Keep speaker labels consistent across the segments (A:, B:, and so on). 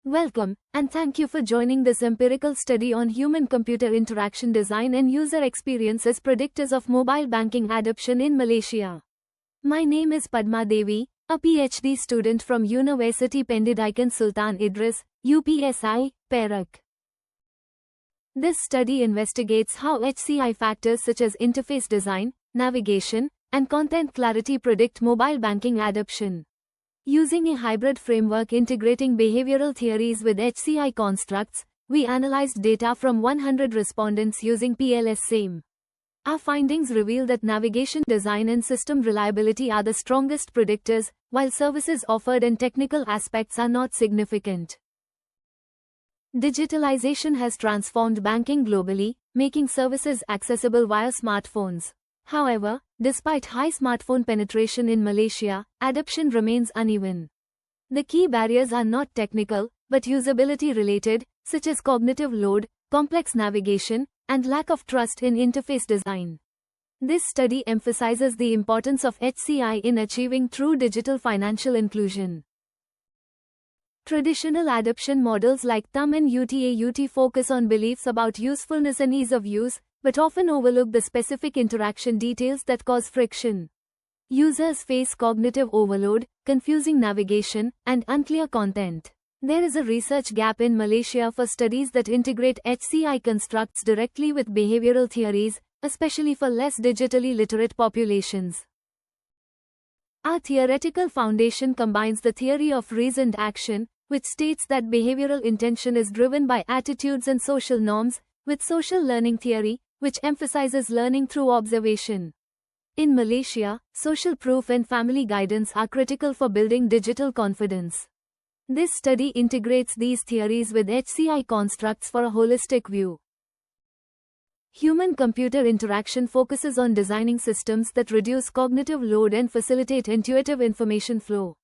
A: Welcome, and thank you for joining this empirical study on human-computer interaction design and user experience as predictors of mobile banking adoption in Malaysia. My name is Padma Devi, a PhD student from University Pendidikan Sultan Idris, UPSI, Perak. This study investigates how HCI factors such as interface design, navigation, and content clarity predict mobile banking adoption. Using a hybrid framework integrating behavioral theories with HCI constructs, we analyzed data from 100 respondents using PLS-SAME. Our findings reveal that navigation design and system reliability are the strongest predictors, while services offered and technical aspects are not significant. Digitalization has transformed banking globally, making services accessible via smartphones. However, despite high smartphone penetration in Malaysia, adoption remains uneven. The key barriers are not technical, but usability related, such as cognitive load, complex navigation, and lack of trust in interface design. This study emphasizes the importance of HCI in achieving true digital financial inclusion. Traditional adoption models like Thumb and UTAUT focus on beliefs about usefulness and ease of use, but often overlook the specific interaction details that cause friction. Users face cognitive overload, confusing navigation, and unclear content. There is a research gap in Malaysia for studies that integrate HCI constructs directly with behavioral theories, especially for less digitally literate populations. Our theoretical foundation combines the theory of reasoned action, which states that behavioral intention is driven by attitudes and social norms, with social learning theory, which emphasizes learning through observation. In Malaysia, social proof and family guidance are critical for building digital confidence. This study integrates these theories with HCI constructs for a holistic view. Human-computer interaction focuses on designing systems that reduce cognitive load and facilitate intuitive information flow.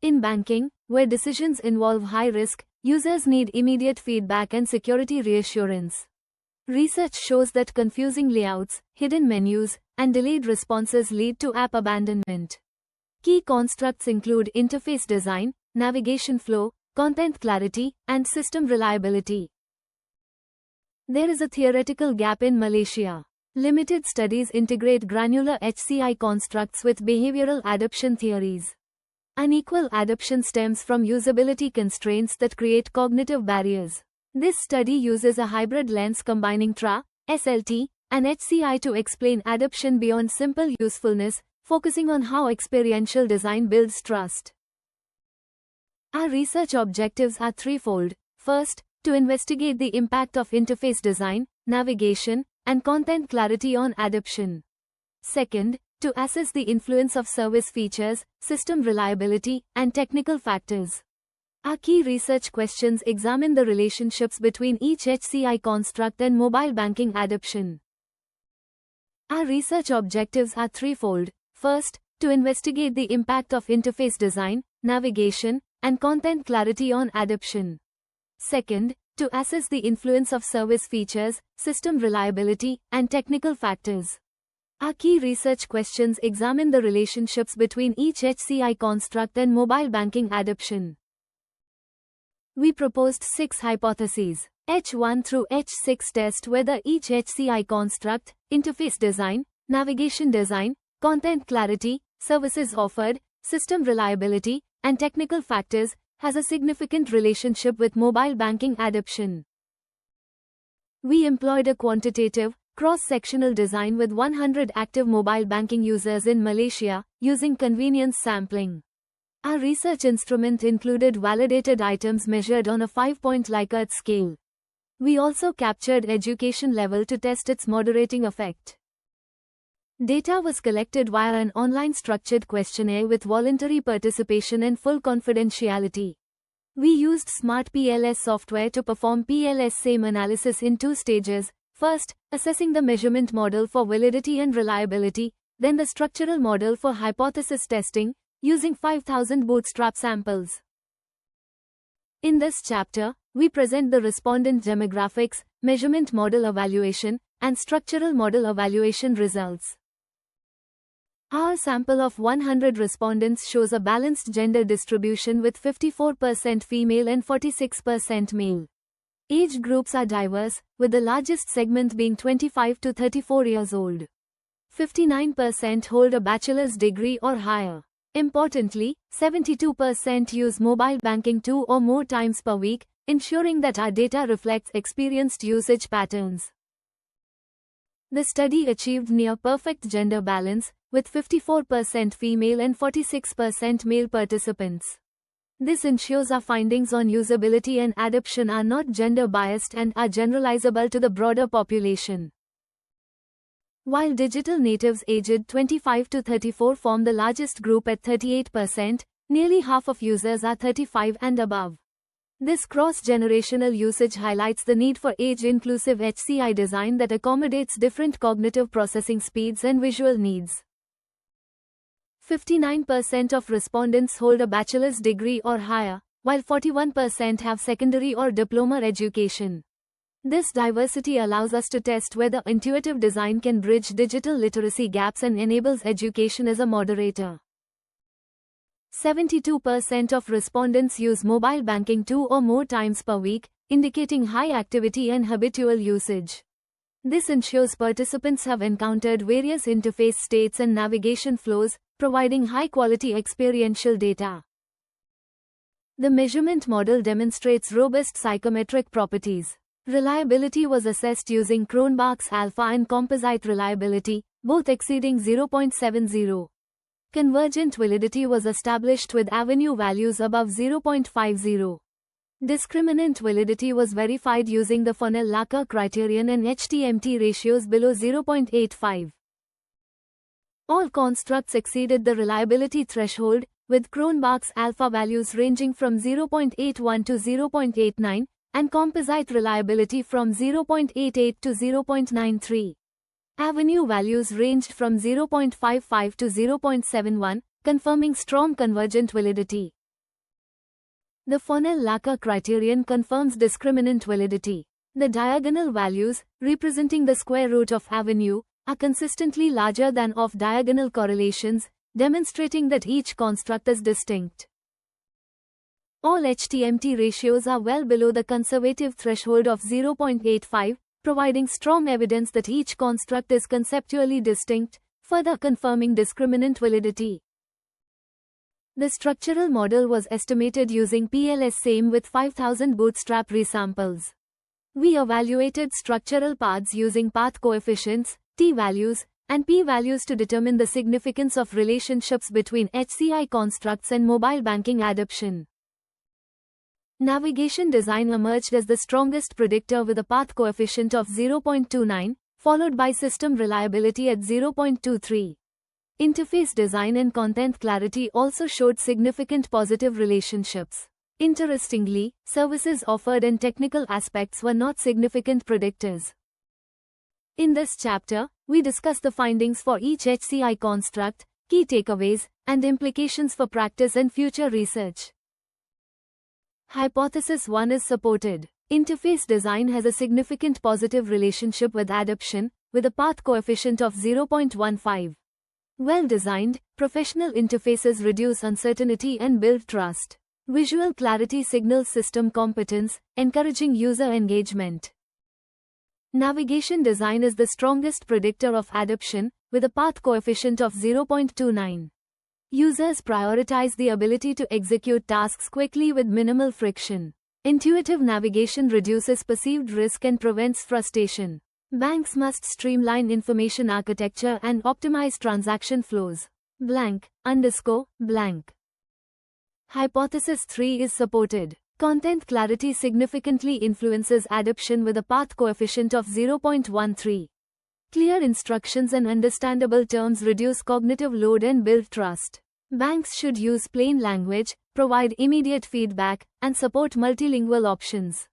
A: In banking, where decisions involve high risk, users need immediate feedback and security reassurance. Research shows that confusing layouts, hidden menus, and delayed responses lead to app abandonment. Key constructs include interface design, navigation flow, content clarity, and system reliability. There is a theoretical gap in Malaysia. Limited studies integrate granular HCI constructs with behavioral adoption theories. Unequal adoption stems from usability constraints that create cognitive barriers. This study uses a hybrid lens combining TRA, SLT, and HCI to explain adoption beyond simple usefulness, focusing on how experiential design builds trust. Our research objectives are threefold. First, to investigate the impact of interface design, navigation, and content clarity on adoption. Second, to assess the influence of service features, system reliability, and technical factors. Our key research questions examine the relationships between each HCI construct and mobile banking adoption. Our research objectives are threefold. First, to investigate the impact of interface design, navigation, and content clarity on adoption. Second, to assess the influence of service features, system reliability, and technical factors. Our key research questions examine the relationships between each HCI construct and mobile banking adoption. We proposed 6 hypotheses. H1 through H6 test whether each HCI construct, interface design, navigation design, content clarity, services offered, system reliability, and technical factors, has a significant relationship with mobile banking adoption. We employed a quantitative, cross-sectional design with 100 active mobile banking users in Malaysia, using convenience sampling. Our research instrument included validated items measured on a 5-point Likert scale. We also captured education level to test its moderating effect. Data was collected via an online structured questionnaire with voluntary participation and full confidentiality. We used Smart PLS software to perform PLS-SAME analysis in 2 stages. First, assessing the measurement model for validity and reliability, then the structural model for hypothesis testing, using 5,000 bootstrap samples. In this chapter, we present the respondent demographics, measurement model evaluation, and structural model evaluation results. Our sample of 100 respondents shows a balanced gender distribution with 54% female and 46% male. Age groups are diverse, with the largest segment being 25 to 34 years old. 59% hold a bachelor's degree or higher. Importantly, 72% use mobile banking 2 or more times per week, ensuring that our data reflects experienced usage patterns. The study achieved near-perfect gender balance, with 54% female and 46% male participants. This ensures our findings on usability and adoption are not gender-biased and are generalizable to the broader population. While digital natives aged 25 to 34 form the largest group at 38%, nearly half of users are 35 and above. This cross-generational usage highlights the need for age-inclusive HCI design that accommodates different cognitive processing speeds and visual needs. 59% of respondents hold a bachelor's degree or higher, while 41% have secondary or diploma education. This diversity allows us to test whether intuitive design can bridge digital literacy gaps and enables education as a moderator. 72% of respondents use mobile banking 2 or more times per week, indicating high activity and habitual usage. This ensures participants have encountered various interface states and navigation flows, providing high-quality experiential data. The measurement model demonstrates robust psychometric properties. Reliability was assessed using Cronbach's alpha and composite reliability, both exceeding 0.70. Convergent validity was established with avenue values above 0.50. Discriminant validity was verified using the Fonnel-Lacker criterion and HTMT ratios below 0.85. All constructs exceeded the reliability threshold, with Cronbach's alpha values ranging from 0.81 to 0.89, and composite reliability from 0.88 to 0.93. Avenue values ranged from 0.55 to 0.71, confirming strong convergent validity. The Fonnel-Lacker criterion confirms discriminant validity. The diagonal values, representing the square root of avenue, are consistently larger than off-diagonal correlations, demonstrating that each construct is distinct. All HTMT ratios are well below the conservative threshold of 0.85, providing strong evidence that each construct is conceptually distinct, further confirming discriminant validity. The structural model was estimated using PLS-SAME with 5,000 bootstrap resamples. We evaluated structural paths using path coefficients, t-values, and p-values to determine the significance of relationships between HCI constructs and mobile banking adoption. Navigation design emerged as the strongest predictor with a path coefficient of 0.29, followed by system reliability at 0.23. Interface design and content clarity also showed significant positive relationships. Interestingly, services offered and technical aspects were not significant predictors. In this chapter, we discuss the findings for each HCI construct, key takeaways, and implications for practice and future research. Hypothesis 1 is supported. Interface design has a significant positive relationship with adoption, with a path coefficient of 0.15. Well-designed, professional interfaces reduce uncertainty and build trust. Visual clarity signals system competence, encouraging user engagement. Navigation design is the strongest predictor of adoption, with a path coefficient of 0.29. Users prioritize the ability to execute tasks quickly with minimal friction. Intuitive navigation reduces perceived risk and prevents frustration. Banks must streamline information architecture and optimize transaction flows. Blank. Hypothesis 3 is supported. Content clarity significantly influences adoption with a path coefficient of 0.13. Clear instructions and understandable terms reduce cognitive load and build trust. Banks should use plain language, provide immediate feedback, and support multilingual options.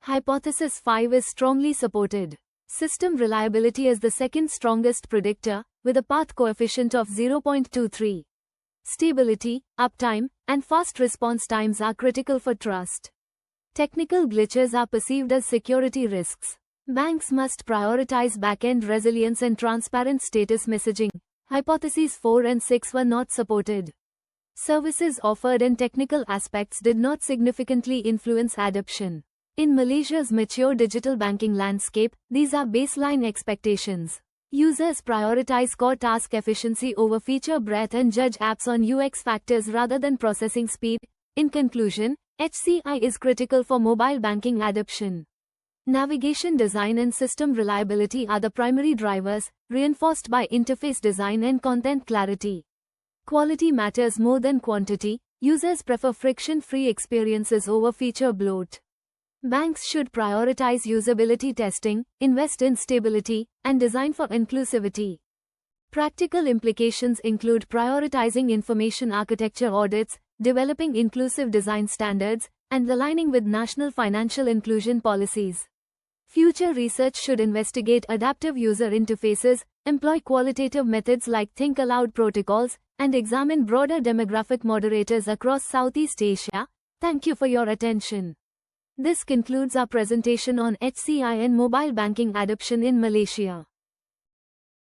A: Hypothesis 5 is strongly supported. System reliability is the second strongest predictor, with a path coefficient of 0.23. Stability, uptime, and fast response times are critical for trust. Technical glitches are perceived as security risks. Banks must prioritize back-end resilience and transparent status messaging. Hypotheses 4 and 6 were not supported. Services offered and technical aspects did not significantly influence adoption. In Malaysia's mature digital banking landscape, these are baseline expectations. Users prioritize core task efficiency over feature breadth and judge apps on UX factors rather than processing speed. In conclusion, HCI is critical for mobile banking adoption. Navigation design and system reliability are the primary drivers, reinforced by interface design and content clarity. Quality matters more than quantity. Users prefer friction-free experiences over feature bloat. Banks should prioritize usability testing, invest in stability, and design for inclusivity. Practical implications include prioritizing information architecture audits, developing inclusive design standards, and aligning with national financial inclusion policies. Future research should investigate adaptive user interfaces, employ qualitative methods like Think Aloud protocols, and examine broader demographic moderators across Southeast Asia. Thank you for your attention. This concludes our presentation on HCI and mobile banking adoption in Malaysia.